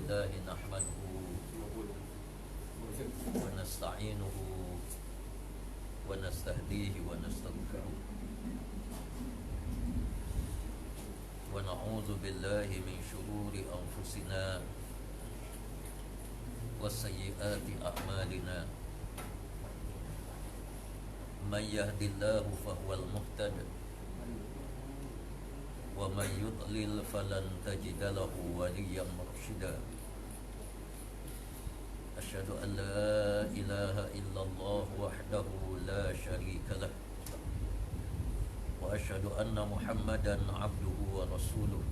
لله نحمده ونستعينه ونستهديه ونستغفره ونعوذ بالله من شرور أنفسنا وسيئات أعمالنا من يهد الله فهو المهتد ومن يضلل فلن تجد له وليا مرشدا أشهد أن لا إله إلا الله وحده لا شريك له وأشهد أن محمدا عبده ورسوله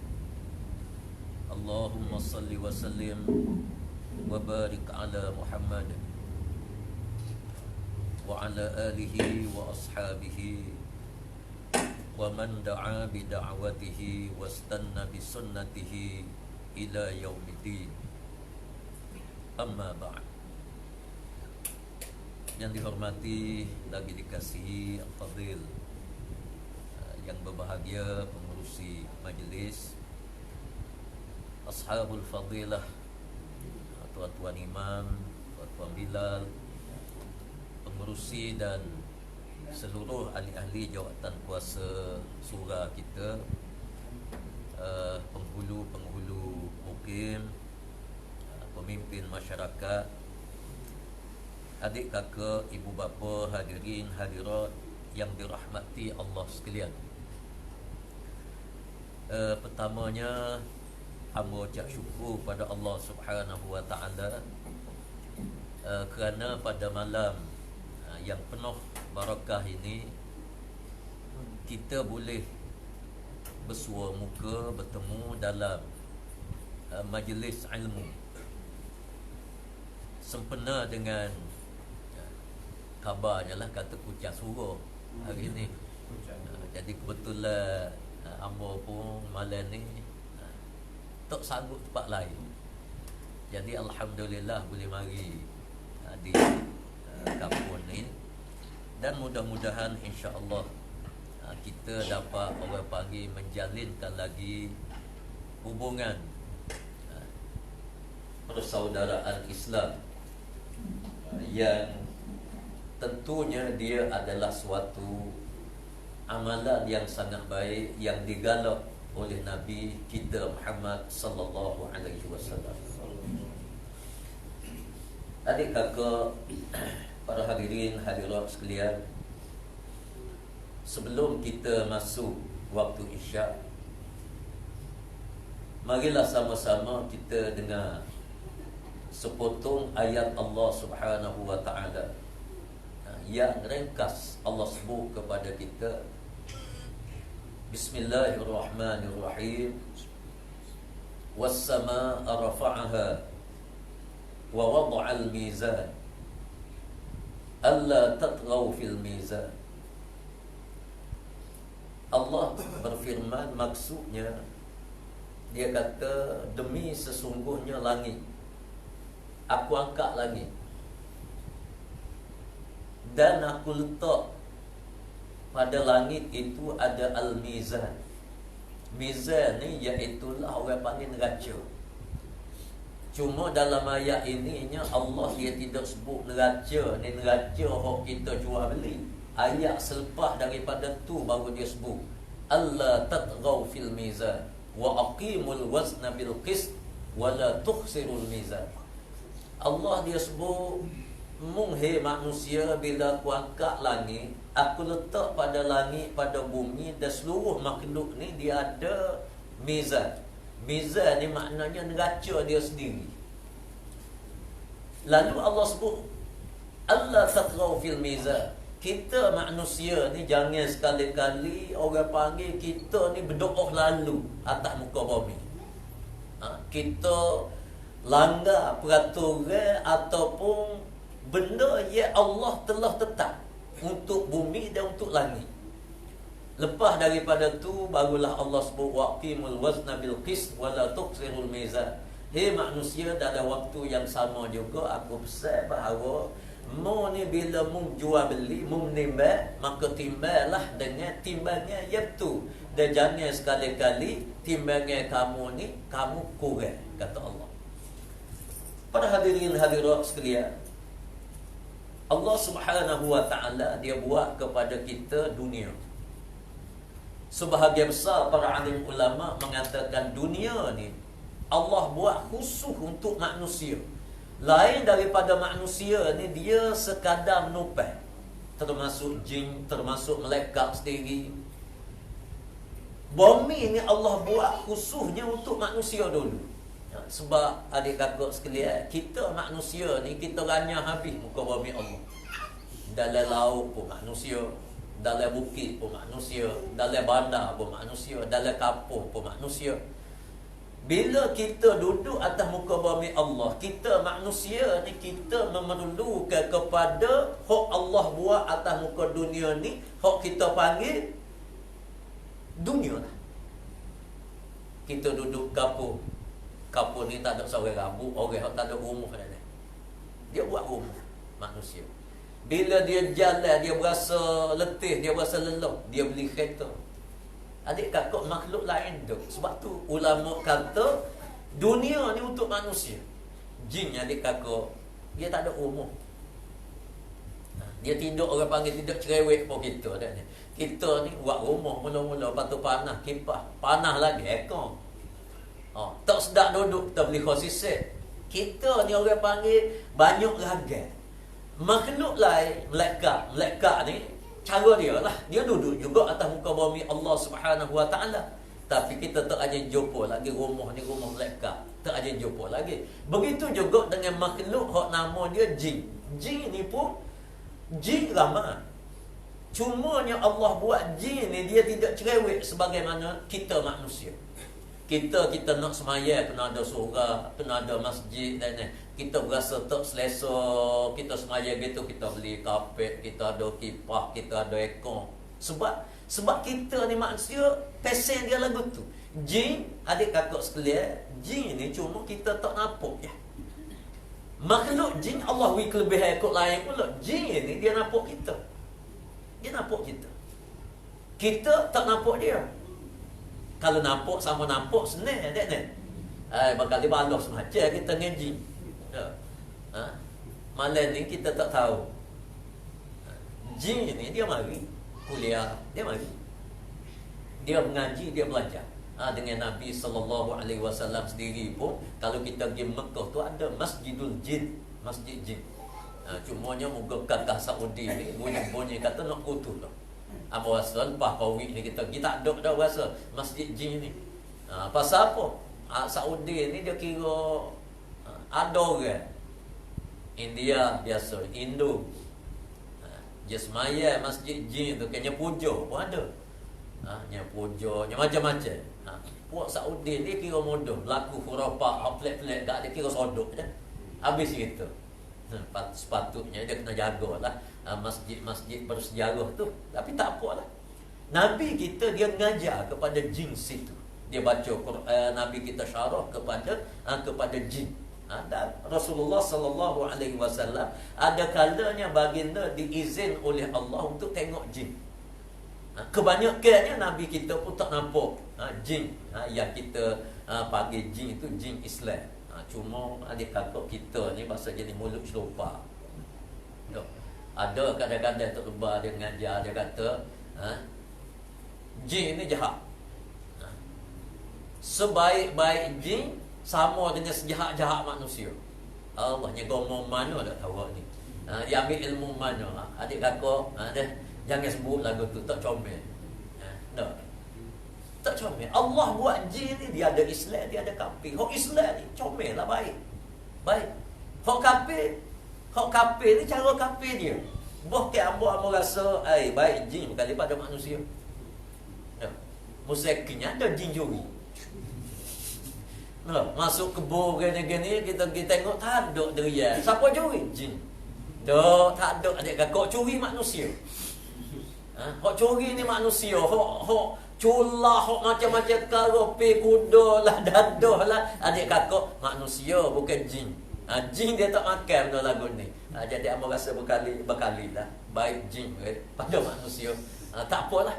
اللهم صل وسلم وبارك على محمد وعلى آله وأصحابه ومن دعا بدعوته واستنى بسنته إلى يوم الدين. Amma ba'd. Yang dihormati lagi dikasihi al-fadil, yang berbahagia pengurusi majlis, ashabul fadilah, tuan-tuan imam, tuan-tuan bilal, pengurusi dan seluruh ahli-ahli jawatan kuasa surah kita, penghulu-penghulu mukim, pemimpin masyarakat, adik kakak, ibu bapa, hadirin hadirat yang dirahmati Allah sekalian. Pertamanya hamba ucap syukur pada Allah Subhanahu wa taala kerana pada malam yang penuh barakah ini kita boleh bersua muka bertemu dalam majlis ilmu sempena dengan kabarnya lah kata kucang suruh hari ni. Jadi kebetulan hamba pun malam ni tak sanggup tempat lain, jadi alhamdulillah boleh mari di kampung ni, dan mudah-mudahan insya-Allah kita dapat orang panggil menjalinkan lagi hubungan persaudaraan Islam yang tentunya dia adalah suatu amalan yang sangat baik yang digalak oleh Nabi kita Muhammad sallallahu alaihi wasallam. Adik kakak, para hadirin hadirat sekalian, sebelum kita masuk waktu Isyak, marilah sama-sama kita dengar sepotong ayat Allah Subhanahu wa taala yang ringkas Allah sebut kepada kita. Bismillahirrahmanirrahim. Was-samaa'a rafa'aha wa wada'al mizan alla tatghaw fil mizan. Allah berfirman, maksudnya dia kata, demi sesungguhnya langit, aku angkat langit dan aku letak pada langit itu ada al-mizan. Mizan ni iaitulah orang panggil neraca. Cuma dalam ayat ini Allah dia tidak sebut neraca ni, neraca hok kita jual beli. Ayat selepas daripada tu baru dia sebut alla tatghaw fil mizan wa aqimul wazna bil qist wa la tukhsirul mizan. Allah dia sebut, munghe manusia, bila aku angkat langit, aku letak pada langit, pada bumi dan seluruh makhluk ni dia ada mizan. Mizan ni maknanya neraca dia sendiri. Lalu Allah sebut Allah tatghaw fil mizan. Kita manusia ni jangan sekali-kali orang panggil kita ni berdoa lalu atas muka bumi. Kita langgar peraturan ataupun benda yang Allah telah tetap untuk bumi dan untuk langit. Lepas daripada tu barulah Allah sebut waqimul wazna bil qist wa la tuqsirul mizan. Hei manusia, dalam waktu yang sama juga aku pesan bahawa mu ni bila mu jual beli, mu menimbang, maka timbanglah dengan timbangan yang betul. Dan jangan sekali-kali timbangan kamu ni kamu kurang, kata Allah. Para hadirin hadirat sekalian, Allah Subhanahu wa ta'ala dia buat kepada kita dunia. Sebahagian besar para alim ulama mengatakan dunia ni Allah buat khusus untuk manusia. Lain daripada manusia ni, dia sekadar menopang. Termasuk jin, termasuk malaikat sendiri. Bumi ni Allah buat khususnya untuk manusia dulu. Sebab adik kakak sekalian, kita manusia ni kita ranyah habis muka bumi Allah. Dalam laut pun manusia, dalam bukit pun manusia, dalam bandar pun manusia, dalam kampung pun manusia. Bila kita duduk atas muka bumi Allah, kita manusia ni kita memerlukan kepada hak Allah buat atas muka dunia ni, hak kita panggil dunia lah. Kita duduk kapur. Kapur ni tak ada seorang rambut, orang tak ada rumah dah. Dia buat rumah manusia. Bila dia jalan, dia berasa letih, dia berasa lelah, dia beli kereta. Adik kakak makhluk lain tu. Sebab tu ulama kata dunia ni untuk manusia. Jin adik kakak, dia tak ada rumah. Dia tidur, orang panggil tidur cerewet pun kita dah ni. Kita ni buat rumah mula-mula, lepas tu panas, kipas, panas lagi aircon. Tak sedap duduk, kita beli kursi set. Kita ni orang panggil banyak ragal. Makhluk lain, malaikat ni cara dia lah, dia duduk juga atas muka bumi Allah Subhanahu wa ta'ala. Tapi kita tak ada jumpa lagi rumah ni, rumah malaikat. Tak ada jumpa lagi. Begitu juga dengan makhluk hak nama dia jin. Jin ni pun jin ramai. Cumanya Allah buat jin ni dia tidak cerewet sebagaimana kita manusia. Kita nak semaya, kena ada surah, kena ada masjid dan kita berasa tak selesa, kita semaya gitu, kita beli kapet, kita ada kipas, kita ada aircon. Sebab kita ni manusia, pesen dia lagu tu. Jin, adik kakak sekalian, jin ni cuma kita tak nampak je. Makhluk jin Allah beri kelebihan kot lain pula. Jin ni dia nampak kita. Dia nampak kita. Kita tak nampak dia. Kalau nampak sama nampak senang tak ni. Bakal dia balas macam kita dengan jin. Malam ni kita tak tahu. Jin ni dia mari kuliah, dia mari. Dia mengaji, dia belajar. Dengan Nabi SAW sendiri pun, kalau kita pergi Mekah tu ada Masjidul Jin, Masjid Jin. Cumanya muka kata Saudi ni bunyi-bunyi kata nak kutu lah. Apa rasa lepas kawik ni kita tak ada dah rasa Masjid Jin ni. Pasal apa? Saudi ni dia kira ada orang India biasa, Indo. Dia semaya Masjid Jin tu kena puja pun ada. Nya puja, nya macam-macam. Puak Saudi ni kira mudah, laku khurafat, flat-flat gak dia kira sodok je. Habis gitu. Sepatutnya dia kena jagalah masjid-masjid bersejarah tu. Tapi tak apalah. Nabi kita dia mengajar kepada jin situ. Dia baca Quran, Nabi kita syarah kepada jin. Dan Rasulullah sallallahu alaihi wasallam ada kalanya baginda diizin oleh Allah untuk tengok jin. Kebanyakannya Nabi kita pun tak nampak jin yang kita panggil jin itu jin Islam. Cuma adik kakak kita ni bahasa jadi mulut selupa. Ada kadang-kadang Tok Lebah dia mengajar, dia kata jin ni jahat. Sebaik-baik jin sama dengan sejahat-jahat manusia. Allahnya ngomong mana dah tahu ni. Dia ambil ilmu mana. Adik kakak jangan sebut lagu tu, tak comel. Tak comel. Allah buat jin ni, dia ada Islam, dia ada kafir. Hak Islam ni comel lah, baik. Hak kafir ni cara kafir dia. Bukan ambo rasa baik jin bukan daripada manusia. Musyrikinnya ada jin juri. Masuk kebun gini-gini kita tengok tak ada dia. Siapa curi? Jin. Tak ada adik kakak curi manusia. Hak curi ni manusia. Hak culah, hak macam-macam karope, kuda lah, dadah lah. Adik kakak manusia bukan jin. Jin dia tak makan benda lagu ni. Jadi amba rasa berkali lah baik jin pada manusia. Tak apalah.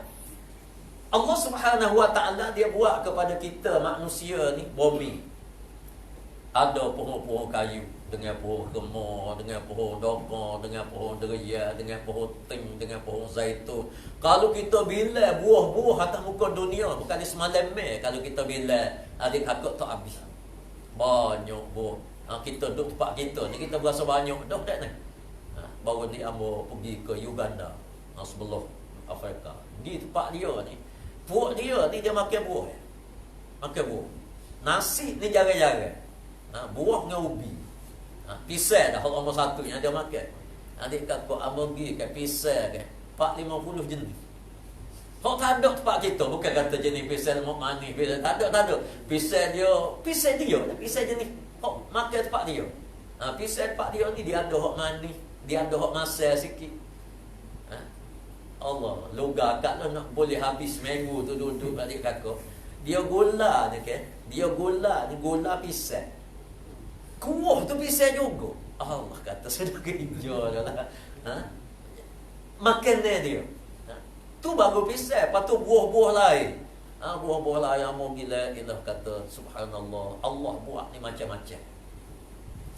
Allah Subhanahu wa ta'ala dia buat kepada kita manusia ni bumi. Ada pohon-pohon kayu. dengan pohon kemar, dengan pohon doka, dengan pohon deria, dengan pohon ting, dengan pohon zaitun. Kalau kita bila buah-buah atas muka dunia, bukan semalam kalau kita bila adik kakak tak habis. Banyak buah. Kita duduk tempat kita ni, kita berasa banyak dah tak ni. Baru ni ambo pergi ke Uganda, sebelah Afrika. Di tempat dia ni, buah dia ni dia makan buah. Makan buah. Nasi ni jarang-jarang. Buah dengan ubi. Pisang dah nombor satu yang dia makan. Adik kakak ambo pergi ke pisang ke 4-50 jenis. Hok tak ada tempat kita, bukan kata jenis pisang lemuk manis, tak ada. Pisang jenis hok makan tempat dia. Pisang tempat dia ni dia ada hok manis, dia ada hok masal sikit. Allah, loga kat nak boleh habis minggu tu duduk adik kakak. Dia gula ni kan. Dia gula ni gula pisang. Kuah tu pisang juga. Allah kata sudah kerja dah lah. Makan dia. Tu baru pisang, lepas tu buah-buah lain. Buah-buah lain yang mau gila ilah kata subhanallah. Allah buat ni macam-macam.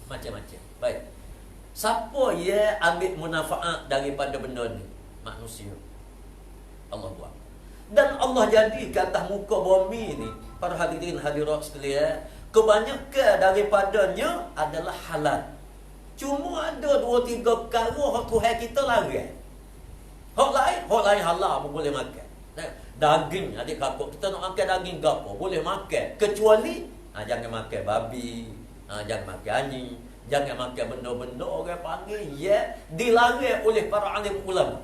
Macam-macam. Baik. Siapa yang ambil manfaat daripada benda ni? Manusia. Allah buat. Dan Allah jadi ke atas muka bumi ni, para hadirin hadirat sekalian, kebanyakan daripadanya adalah halal. Cuma ada 2-3 perkara hak Tuhan kita larang. Hak lain halal pun boleh makan. Daging, adik kakak kita nak makan daging gapo boleh makan, kecuali jangan makan babi, jangan makan anjing, jangan makan benda-benda orang panggil dilarang oleh para alim ulama.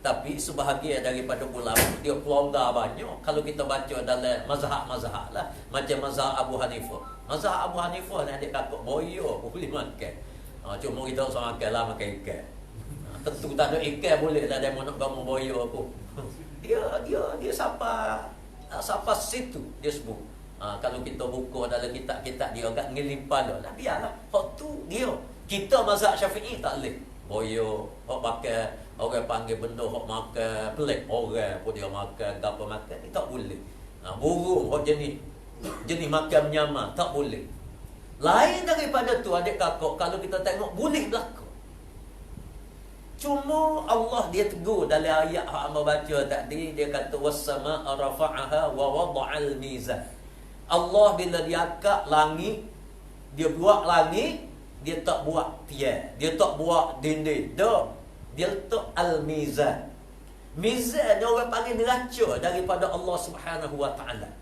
Tapi sebahagian daripada ulama dia pelonggar banyak. Kalau kita baca dalam mazhab-mazhab lah, macam mazhab Abu Hanifah. Mazhab Abu Hanifah ni adik kakak boyo boleh makan. Cuma kita usah makan lah, makan ikan. Tentu tak ada ikan boleh lah dia nak kamu boyo aku. Dia siapa situ dia sebut. Kalau kita buka dalam kitab-kitab dia agak ngelimpah lah. Biarlah. Hak tu dia. Kita mazhab Syafi'i tak boleh. Boyo, hak makan, orang panggil benda hak makan pelik orang pun dia makan, apa makan ni tak boleh. Burung hak jenis makan menyamar tak boleh. Lain daripada tu adik kakak, kalau kita tengok boleh berlaku. Cuma Allah dia tegur dalam ayat hak hamba baca tadi, dia kata was-samaa'a rafa'aha wa wada'al mizan. Allah bila dia angkat langit, dia buat langit, dia tak buat tiang, dia tak buat dinding. Dia letak al-mizan. Mizan ni orang panggil neraca daripada Allah Subhanahu Wa Taala.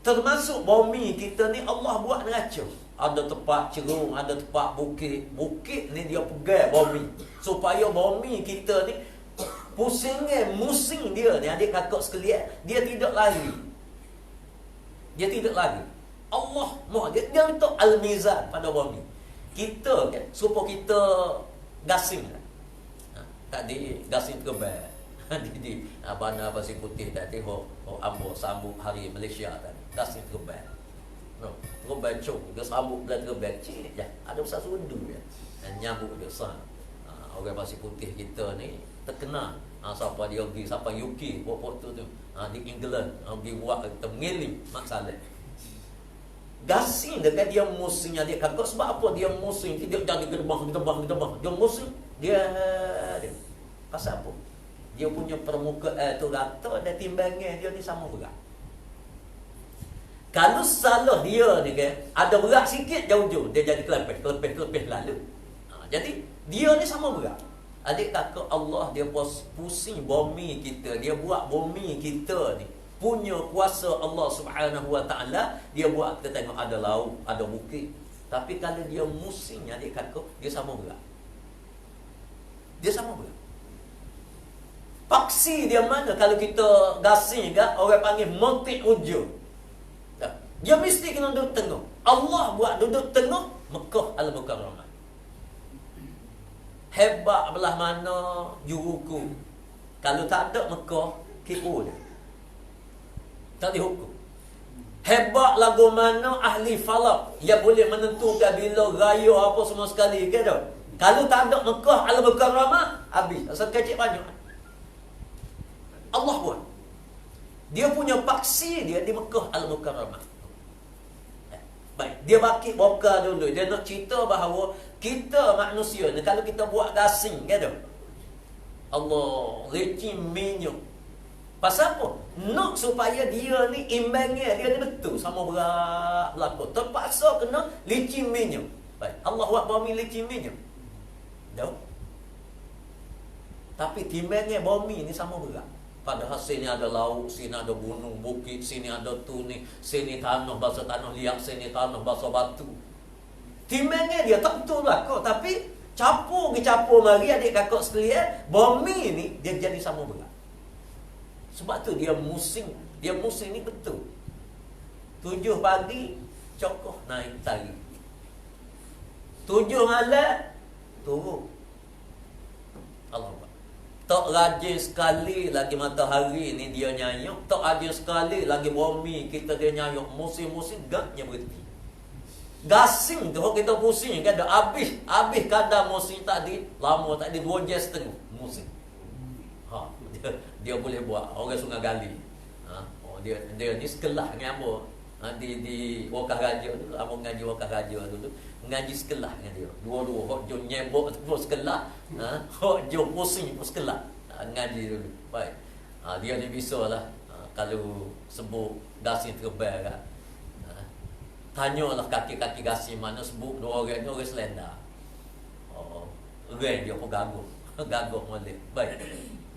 Termasuk bumi kita ni Allah buat neraca. Ada tempat cerung, ada tempat bukit. Bukit ni dia pegang bumi supaya bumi kita ni pusingnya musim dia ni adik kakak sekalian, dia tidak lari. Allah dia letak al-mizan pada bumi. Kita kan supaya kita gasing lah. Tadi gasing terbang di Bandar Pasir Putih tadi ambo sambut hari Malaysia tadi gasing terbang. Terbang cong dia sambut belah terbang cik je. Ada besar sundu ya. Nyambut dia sah. Orang Pasir Putih kita ni terkenal. Siapa dia pergi siapa UK buat tu di England pergi buat mengiling masalah. Gasing dekat dia musimnya dia kakak sebab apa dia musim dia jadi gerbang. Dia musim dia pasal apa? Dia punya permukaan tu rata dan timbangan dia ni sama berat. Kalau salah dia ni kan ada berat sikit jauh-jauh dia jadi kelepeh lalu. Jadi dia ni sama berat. Adik kakak Allah dia pusing bumi kita, dia buat bumi kita ni punya kuasa Allah Subhanahu Wa Taala. Dia buat kita tengok ada laut, ada bukit. Tapi kalau dia musim adik kakak, dia sama berat. Paksi dia mana kalau kita gasing kan orang panggil montik ujung. Dia mesti kena duduk tengah. Allah buat duduk tengah Mekah Al-Mukarramah. Hebat belah mana juruku. Kalau tak ada Mekah, KO dia. Tak dihukum. Hebat lagu mana ahli falak, ia boleh menentukan bila raya apa semua sekali ke tak? Kalau tak ada Mekah Al-Mukarramah, habis. Asal kecil banyak. Allah buat. Dia punya paksi dia di Mekah Al-Mukarramah. Dia bakit boka dulu. Dia nak cerita bahawa kita manusia ni kalau kita buat gasing kan tu. Allah, licin minyak. Pasal apa? Nak supaya dia ni imbangnya dia ni betul sama berat berlaku. Terpaksa kena licin minyak. Baik. Allah buat bumi licin minyak. Dah. Tapi timbangnya bumi ni sama berat. Padahal sini ada laut, sini ada gunung, bukit, sini ada tu ni, sini tanah, bahasa tanah liat, sini tanah, bahasa batu. Timbangnya dia tak betul lah kau. Tapi capur mari adik kakak sekalian, bumi ni dia jadi sama berat. Sebab tu dia musim ni betul. 7 pagi, cokoh naik tali. 7 malam, turun. Allah. Tak rajin sekali lagi matahari ni dia nyayuk. Tak rajin sekali lagi bumi kita dia nyayuk. Musim-musim gaknya berhenti. Gasing tu kita pusing kan dah habis kadar musim tadi lama tadi 2 jam setengah musim. Dia boleh buat orang Sungai Gali. Dia ni sekelah dengan apa? Di Wakaf Raja dulu, abang ngaji Wakaf Raja dulu. Ngaji sekelah dengan dia. Dua-dua hok jo nyebok pun sekelah, hok jo pusing pun sekelah. Ngaji dulu. Baik. Dia ni bisalah kalau sebut gasing terbang kan. Tanyalah kaki-kaki gasing mana sebut dua orang ni orang selenda. Orang dia pun gaguh molek. Baik.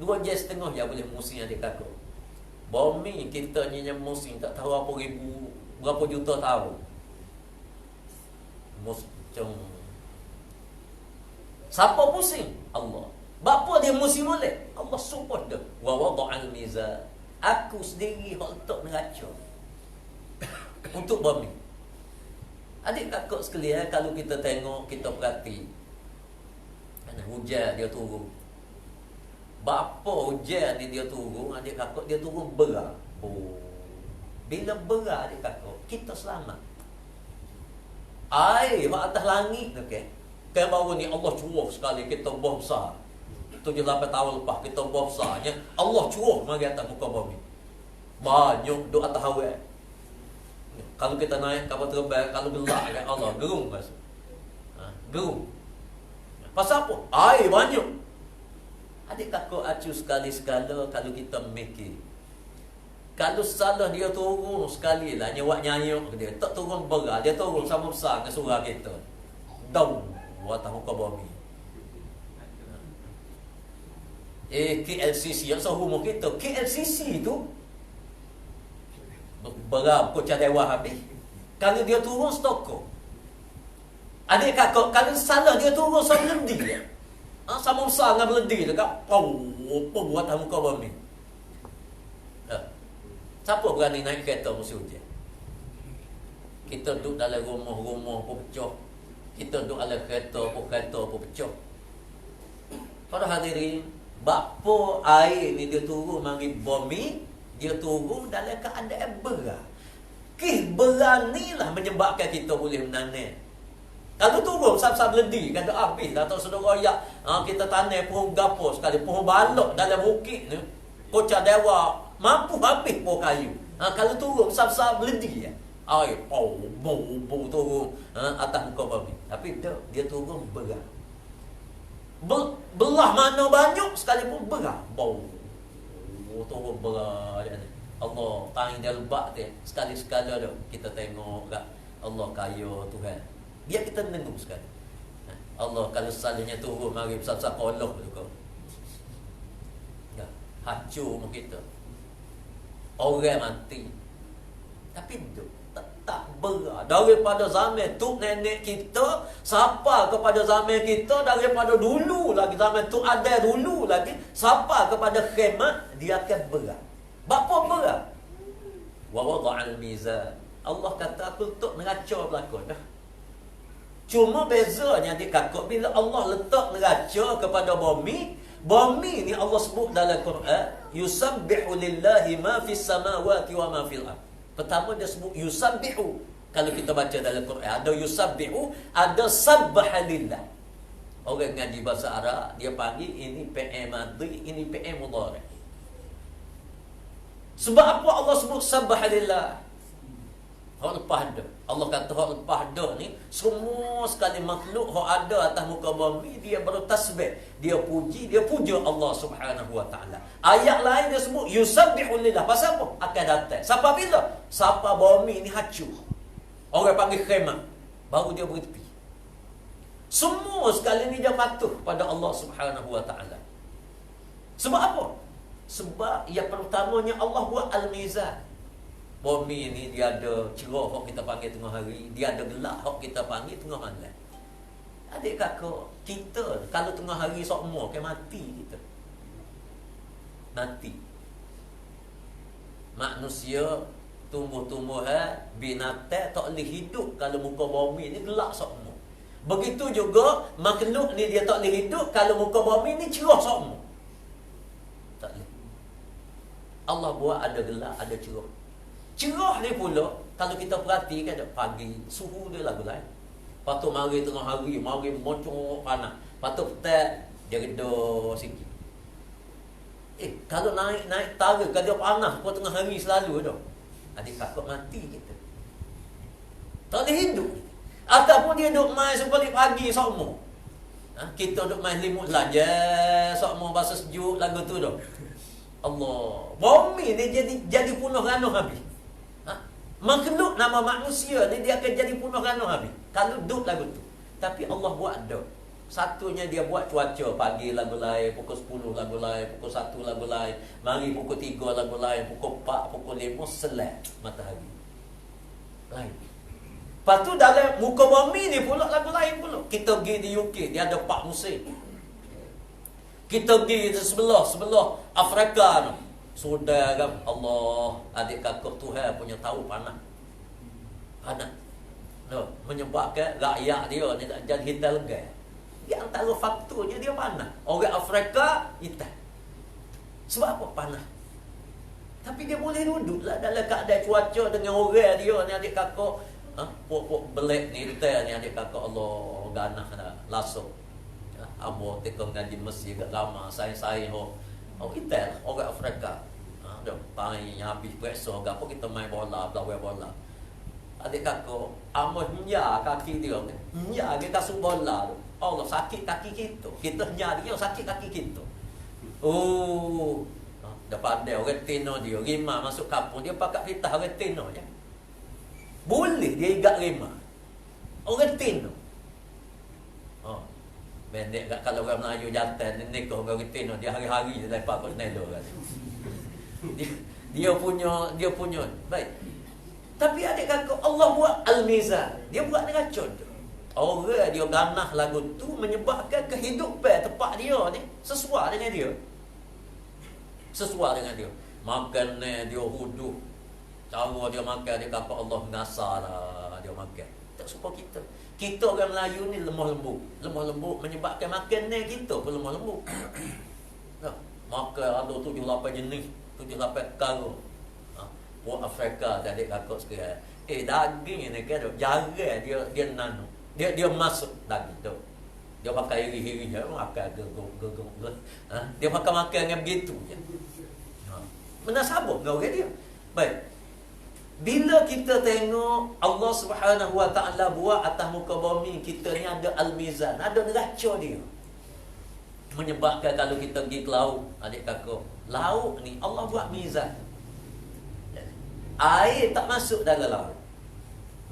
2 jam setengah dia boleh musim adik kakak. Bumi kita ni yang musim tak tahu berapa juta tahun. Macam siapa pusing? Allah. Bapa dia musim molek. Allah support dia. Wa wada'al mizan. Aku sendiri hak letak neraca untuk bumi. Adik kakak sekalian, kalau kita tengok, kita perhati, hujan dia turun. Bapa hujan ni dia turun, adik kakak dia turun berat. Bila berat adik kakak, kita selamat. Air atas langit, okey. Kan baru ni Allah curah sekali kita buah besar. 7-8 tahun lepas kita buah besarnya, Allah curah mari atas muka bumi. Banyak duk atas hawa. Kalau kita naik kapal terbang, kalau gelap kan Allah gerung masuk. Gerung. Pasal apa? Air banyak. Adik kakak acu sekali-sekala kalau kita mikir. Kalau salah dia turun sekali lah nyewak nyayuk dia. Tak turun berat, dia turun sama besar dengan surah kita. Daun atas muka bumi. KLCC yang sahumur kita. KLCC tu beram kocah dewa habis. Kalau dia turun stoko. Adik kakak kalau salah dia turun sama lendi dia. Sama besar dengan lendi dekat apa buat atas muka bumi. Siapa berani naik kereta musim hujan? Kita duduk dalam rumah-rumah pun pecah. Kita duduk dalam kereta pun pecah. Pada hadirin, bapa air ni dia turun mari bumi, dia turun dalam keadaan berat. Beranilah menyebabkan kita boleh menanam. Kalau turun sab-sab ledi, kata habis dah tak sedar royak. Kita tanam pohon gapo sekali, pohon balok dalam bukit ni. Kocah dewa mampu habis pohon kayu. Kalau turun sab-sab ledi ya. Air bau turun atas muka bumi. Tapi dia turun berat. Belah mana banyak sekalipun berat. Bau turun berat. Allah tangan dia lebat dia. Sekali-sekala tu kita tengok kat Allah kaya Tuhan. Biar kita nengung sekali. Allah kalau salahnya turun mari besar-besar kolok juga. Ya, hancur kita. Orang mati. Tapi tu tak berat. Daripada zaman tu nenek kita sampai kepada zaman kita, daripada dulu lagi zaman tu ada dulu lagi sampai kepada kiamat dia akan berat. Bapa berat. Wa wada'al mizan. Allah kata aku letak neraca berlaku dah. Cuma bezanya adik kakak bila Allah letak neraca kepada bumi, bumi ni Allah sebut dalam Quran, yusabbihu lillahi ma fis samawati wa ma fil ard. Pertama dia sebut yusabbihu. Kalau kita baca dalam Quran ada yusabbihu, ada sabbaha lillah. Orang ngaji bahasa Arab dia panggil ini PM madhi, ini PM mudhari. Sebab apa Allah sebut sabbaha lillah? Hak lepas ada. Allah kata hak lepas ada ni, semua sekali makhluk hak ada atas muka bumi, dia bertasbih, dia puja Allah Subhanahu wa taala. Ayat lain dia sebut yusabbihu lillah. Pasal apa? Akan datang. Siapa bila? Siapa bumi ni hancur. Orang panggil khemah, baru dia bertepi. Semua sekali ni dia patuh pada Allah Subhanahu wa taala. Sebab apa? Sebab yang pertamanya Allah buat al-mizan. Bumi ni dia ada cerah hok kita panggil tengah hari, dia ada gelap hok kita panggil tengah malam. Adik kakak, kita kalau tengah hari sokmo kan mati kita. Mati. Manusia tumbuh-tumbuhan, binatang tak boleh hidup kalau muka bumi ni gelap sokmo. Begitu juga makhluk ni dia tak boleh hidup kalau muka bumi ni cerah sokmo. Tak boleh. Allah buat ada gelap, ada cerah. Cerah ni pula, kalau kita perhatikan pagi, suhu dia lagu lain. Lepas tu mari tengah hari, mari moncong panas. Lepas tu petang, dia reda sikit. Kalau naik tara, kalau dia panas pun tengah hari selalu tu. Adik kakak mati kita. Tak boleh hidup. Ataupun dia duduk main sebalik pagi sokmo. Kita duduk main limut saja, sokmo bahasa sejuk lagu tu tu. Allah. Bumi ni jadi punuh ranuh habis. Makhluk nama manusia ni dia akan jadi punuh ranuh habis kalau duduk lagu tu. Tapi Allah buat ada. Satunya dia buat cuaca pagi lagu lain, pukul 10 lagu lain, pukul 1 lagu lain, mari pukul 3 lagu lain, pukul 4, pukul 5 selap matahari. Lain. Lepas tu dalam muka bumi ni pula lagu lain pula. Kita pergi di UK, dia ada 4 musim. Kita pergi di sebelah Afrika tu. Sudah kan Allah, adik kakak Tuhan punya tahu panas. No, menyebabkan rakyat dia ni tak jadi hitam lega. Di antara faktornya dia panas. Orang Afrika hitam. Sebab apa panas? Tapi dia boleh duduk lah dalam keadaan cuaca dengan orang dia ni adik kakak. Pok belek ni hitam ni adik kakak Allah ganah dah lasuk. Abo tekong ngaji Mesir kat lama sain-sain kita orang Afrika. Dah pai habis puasa gapo kita main bola, belawai bola. Adik kakak, amo nya kaki dia. Nya dia kasut bola tu. Allah sakit kaki kita. Kita nya dia sakit kaki kita. Oh. Dah pandai orang Tino dia, rima masuk kampung dia pakat fitah orang Tino je. Boleh dia igat rima. Orang Tino. Bendek kat kalau orang Melayu jantan ni nikah orang Tino dia hari-hari dia lepas kat Nelo kan. Dia punya baik. Tapi adik kakak Allah buat al-mizan. Dia buat dengan contoh. Orang dia ganah lagu tu menyebabkan kehidupan tempat dia ni sesuai dengan dia. Sesuai dengan dia. Makan dia hudu. Cara dia makan dia kakak Allah mengasarlah dia makan. Tak serupa kita. Kita orang Melayu ni lemah lembut menyebabkan makan ni kita pun lemah lembut. Nah, makan ada 7-8 jenis, 7-8 perkara. Buat Afrika tadi kakak sekalian. Daging ni kan jarang dia nano. Dia masuk daging tu. Dia pakai iri-iri je makan geguk. Dia makan dengan begitu je. Menasabah dengan orang dia. Baik. Bila kita tengok Allah Subhanahu wa taala buat atas muka bumi kita ni ada al-mizan, ada neraca dia. Menyebabkan kalau kita pergi ke laut, adik kakak, laut ni Allah buat mizan. Air tak masuk dalam laut.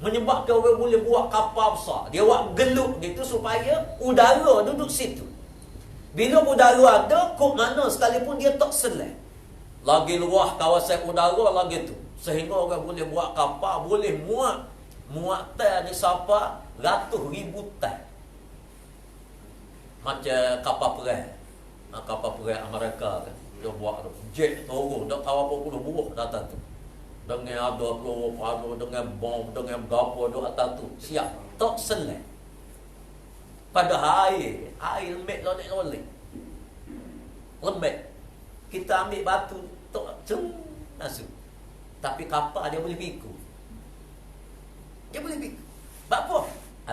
Menyebabkan orang boleh buat kapal besar. Dia buat geluk gitu supaya udara duduk situ. Bila udara ada, kok mana sekalipun dia tak selai. Lagi luah kawasan udara lagi tu. Sehingga orang boleh buat kapal, boleh muat tan ni sampai ratus ribu tan. Macam kapal perang. Kapal perang Amerika kan. Dia buat jet turun, tak tahu apa puluh buah datang tu. Dengan ada peluru padu, dengan bom, dengan gapo duk atas tu. Siap, tak selai. Pada air lembek lolek. Lembek. Kita ambil batu, tak masuk. Tapi kapal dia boleh pikul. Dia boleh pikul. Sebab apa?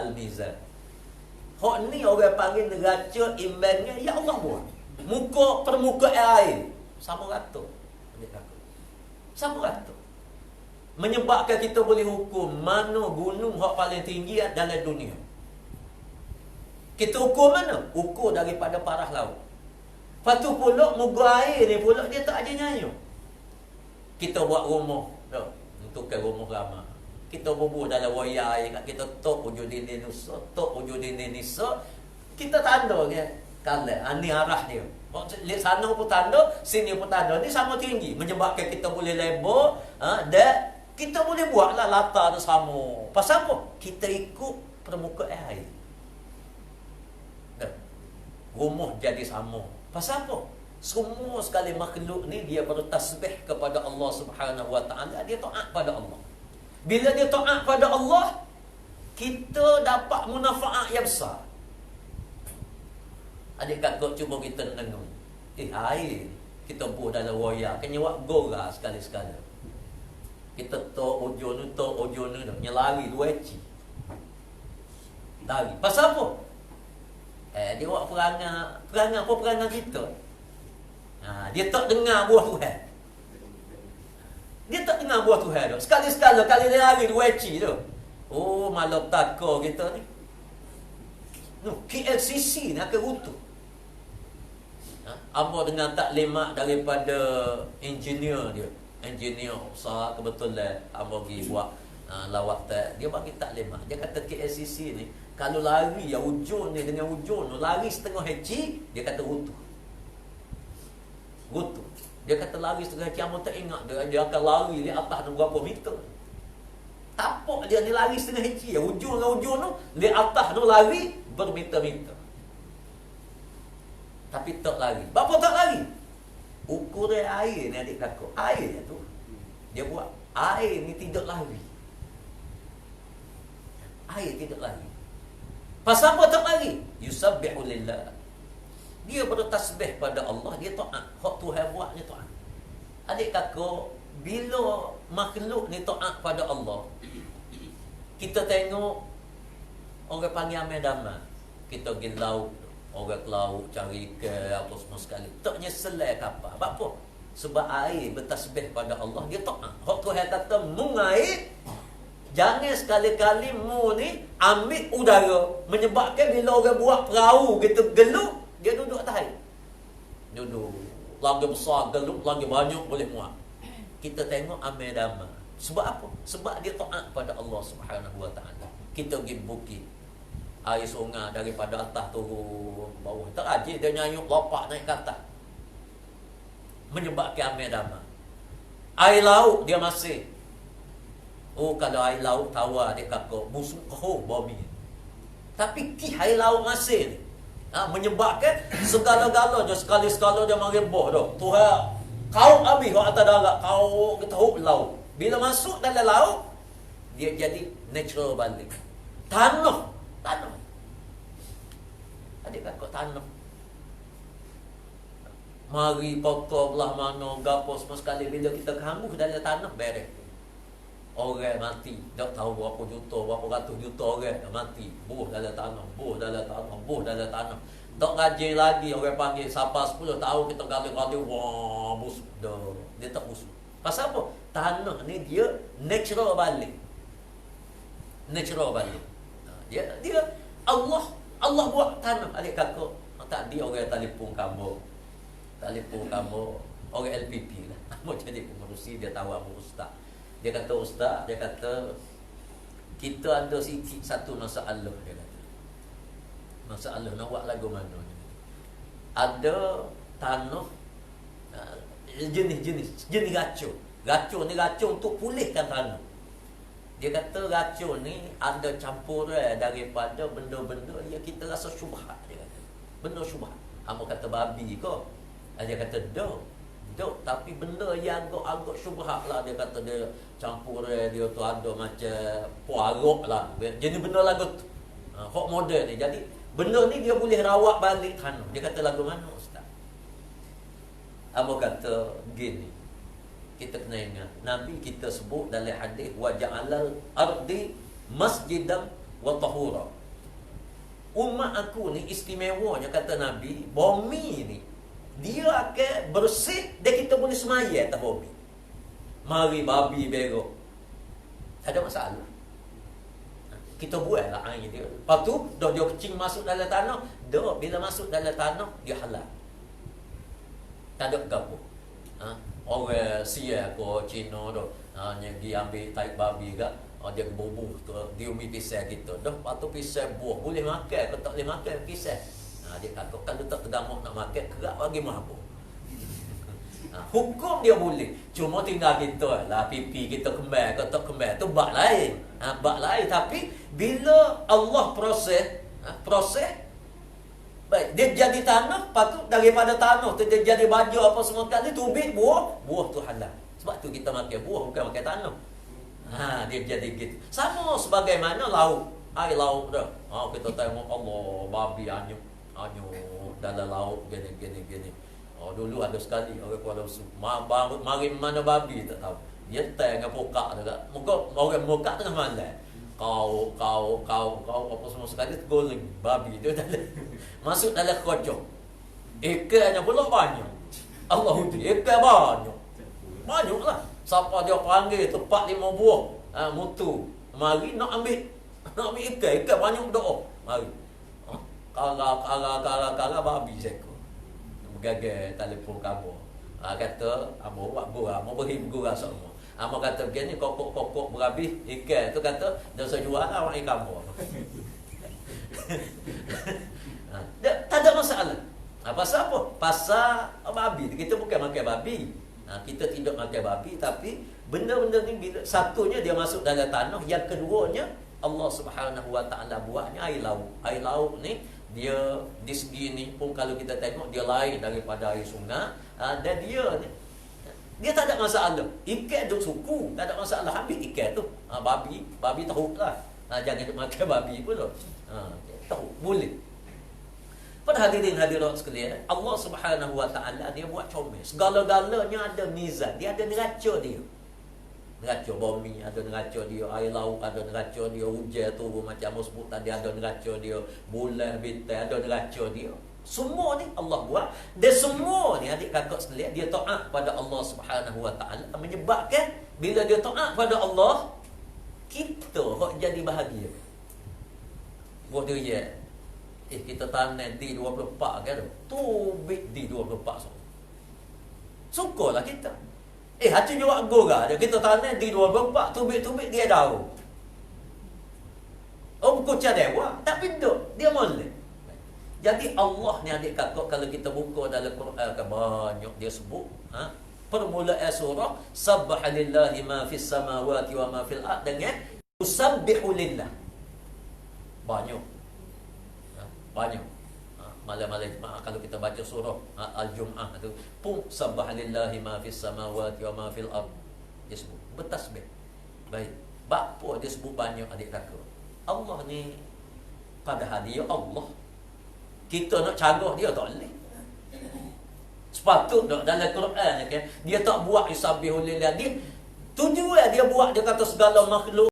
Al-mizan. Hak ni orang panggil neraca imbangnya ya Allah buat. Permukaan air sama rata. Sama rata. menyebabkan kita boleh hukum mana gunung hak paling tinggi dalam dunia. Kita ukur mana? Ukur daripada parah laut. Lepas tu pula muka air ni pula dia tak ada nyanyi. Kita buat rumah, untuk ke rumah ramah. Kita bubuh dalam wayar air, kita tok ujung dinding nusa, tok ujung dinding nisa. Kita tanda ke kalau ni arah dia. Lihat sana pun tanda, sini pun tanda. Ni sama tinggi, menyebabkan kita boleh lebar, dan kita boleh buatlah latar tu sama. Pasal apa? Kita ikut permukaan air. Rumah jadi sama. Pasal apa? Semua sekali makhluk ni dia bertasbih kepada Allah Subhanahu Wa Taala, dia taat pada Allah. Bila dia taat pada Allah, kita dapat manfaat yang besar. Adik kakak cuba kita dengar. Air kita buat dalam wayar, kena buat gora sekali-sekala. Kita tok ujung ni nyelari 2 inci. Lari. Pasal apa? Dia buat perangai kita. Dia tak dengar buah Tuhan. Dia tak dengar buah Tuhan tu. Sekali-sekala kali dia lari 2 inci tu. Oh, malam takut kita ni. KLCC ni akan runtuh. Apa dengan taklimat daripada engineer dia. Engineer usaha kebetulan apa pergi buat lawatan. Dia bagi taklimat. Dia kata KLCC ni kalau lari yang ujung ni dengan ujung tu lari setengah inci, dia kata runtuh. Dia kata lari setengah inci, kamu tak ingat dia akan lari di atas tu berapa meter. Tapak dia ni lari setengah inci, yang ujung dengan ujung tu di atas tu lari bermeter-meter. Tapi tak lari. Berapa tak lari? Ukuran air ni adik kakak. Air tu dia buat air ni tidak lari. Air tidak lari. Pasal apa tak lari? Yusabbihu lillah. Dia bertasbih pada Allah, dia taat. Hak Tuhan buat dia taat. Adik kakak, bila makhluk ni taat pada Allah, kita tengok orang panggil amil damai. Kita pergi laut, orang ke laut cari ikan apa semua sekali. Tak nyeselai kapal. Sebab apa? Sebab air bertasbih pada Allah, dia taat. Hak Tuhan kata mengair. Jangan sekali-kali mu ni ambil udara, menyebabkan bila orang buat perahu kita geluk, dia duduk atas air. Duduk. Lagi besar geluk, lagi banyak boleh muat. Kita tengok amil damai. Sebab apa? Sebab dia taat pada Allah Subhanahu Wa Taala. Kita pergi bukit, air sungai daripada atas turun bawah. Tak rajin dia nyayuk lopak naik ke atas. Menyebabkan amil damai. Air laut dia masih. Oh, kalau air laut tawar dia kakak busuk bumi. Tapi air laut masih ni menyebabkan segala-gala je sekali-sekala dia mari boh dah. Tuhan kau habis kau atas darat, kau tahu laut. Bila masuk dalam laut dia jadi natural balik. Tanah. Adik kakak tanah. Mari pokok belah mana gapo semua sekali bila kita kamu dalam tanah beres. Orang mati, tak tahu berapa juta, berapa ratus juta orang mati. Buh dalam tanah. Tak rajin lagi orang panggil siapa 10 tahun kita gali-gali, wah busuk dah. Dia tak busuk. Pasal apa? Tanah ni dia natural balik. Dia Allah buat tanah. Adik kakak, tadi orang telefon kamu, orang LPP lah. Mau jadi pengurusi, dia tahu apa ustaz. Dia kata ustaz, dia kata kita ada sikit satu masalah, dia kata. Masalah nak buat lagu mana? Ada tanah jenis racun. Racun untuk pulihkan tanah. Dia kata racun ni ada campuran daripada benda-benda yang kita rasa syubhat, dia kata. Benda syubhat. Hang kata babi ke? Dia kata dak, tapi benda yang agak syubhat lah. Dia kata dia campuran dia tu ada macam puarok lah. Jadi benda lagu tu hok model ni. Jadi benda ni dia boleh rawat balik tanah. Dia kata lagu mana ustaz? Abo kata gini. Kita kena ingat Nabi kita sebut dalam hadis wa ja'alal ardi masjidan wa tahura. Umat aku ni istimewanya kata Nabi, bumi ni dia akan bersih dan kita boleh semaya atas bumi. Mari babi berok. Tak ada masalah. Kita buat lah air dia. Lepas tu, dia kecing masuk dalam tanah. Bila masuk dalam tanah, dia halal. Tak ada gapo. Orang Sia ko Cina tu, yang pergi ambil taik babi kat, dia bubuh tu, dia umi pisang kita. Lepas tu pisang buah. Boleh makan ke tak boleh makan pisang? Dia kata, kalau tak tergamuk nak makan, kerak bagi mabuk. Hukum dia boleh. Cuma tinggal kita lah, pipi kita kembal ke tak kembal, tu bab lain. Bab lain. Tapi bila Allah proses, baik, dia jadi tanah, lepas tu daripada tanah tu dia jadi baju apa semua kali, tubik buah tu halal. Sebab tu kita makan buah, bukan makan tanah. Dia jadi gitu. Sama sebagaimana lauk, air lauk dah. Kita tengok Allah, babi anyuk dalam lauk gini. Dulu ada sekali orang Kuala Lumpur, mari mana babi tak tahu. Dia tengah pokak dekat. Orang pokak tengah malam. Kau apa semua sekali tergoleng babi tu dalam masuk dalam kocok. Ikannya pula banyak. Allah tu ikan banyak. Banyaklah. Siapa dia panggil tepat 5 buah mutu. Mari nak ambil ikan banyak doa. Mari. Kala babi seko. Gagal telefon kamu. Kata amo buat gurau, amo beri gurau semua. Amo kata begini kokok berhabis ikan tu kata dah saya jual awak ikan kamu. Tak ada masalah. Pasal apa? Pasal babi. Kita bukan makan babi. Kita tidak makan babi, tapi benda-benda ni bila satunya dia masuk dalam tanah, yang keduanya Allah Subhanahu Wa Taala buatnya air laut. Air laut ni dia di segi ni pun kalau kita tengok dia lain daripada air sungai, dan dia tak ada masalah. Ikan tu suku, tak ada masalah, ambil ikan tu. Babi tahu lah. Jangan makan babi pun tu. Tahu boleh. Pada hadirin hadirat sekalian, Allah Subhanahu Wa Taala dia buat comel. Segala-galanya ada mizan, dia ada neraca dia. Neraca bumi ada neraca dia, air laut ada neraca dia, hujan turun macam sebut tadi ada neraca dia, bulan bintang ada neraca dia. Semua ni Allah buat. Dan semua ni adik kakak sekalian, dia taat pada Allah Subhanahu Wa Taala, menyebabkan bila dia taat pada Allah, kita hok jadi bahagia. Buat dia kita tanam di 24 kan, tubik di 24 so. Syukurlah kita. Hati jawab gora dia. Kita tanam di 24, tubik-tubik dia tahu. Kucah dewa, tak pintu, dia molek. Jadi Allah ni adik kakak, kalau kita buka dalam Quran banyak dia sebut, permulaan surah sabbaha lillahi ma fis samawati wa ma fil ard dengan usabbihu lillah. Banyak. Malam-malam kalau kita baca surah Al-Jum'ah tu pun sabbaha lillahi ma fis samawati wa ma fil ard, dia sebut bertasbih. Baik, apa dia sebut banyak adik kakak. Allah ni padahal dia Allah, kita nak cagah dia tak boleh. Sepatutnya dalam Quran kan, dia tak buat yusabbihu lillah, dia tujuan dia buat, dia kata segala makhluk